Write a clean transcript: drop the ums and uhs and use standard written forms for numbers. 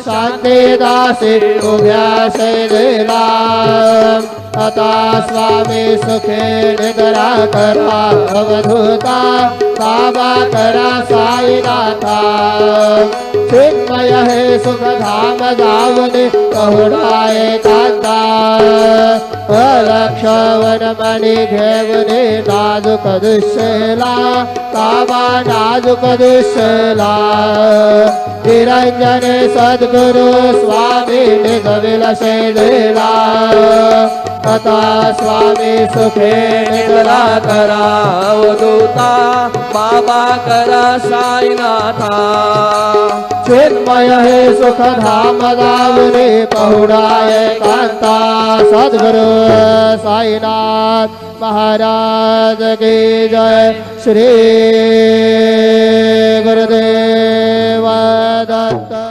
शांती दासी उभ्या शैलेला आता स्वामी सुखे निद्रा करा अवधूता बाबा करा साईनाथा चिन्मय हे सुखधाम जावने कहुडाए कांता अलक्षवन मणि घेवने नाजुक दुश्शेला बाबा नाजुक दुश्शेला निरंजने सद्गुरु स्वामी निज विलशेला आता स्वामी सुखे निद्रा करा अवधूता बाबा करा साईनाथा चिन्मय हे सुखधाम दावने पहुडाए कांता सद्गुरु साईनाथ महाराज की जय श्री गुरुदेव दत्त।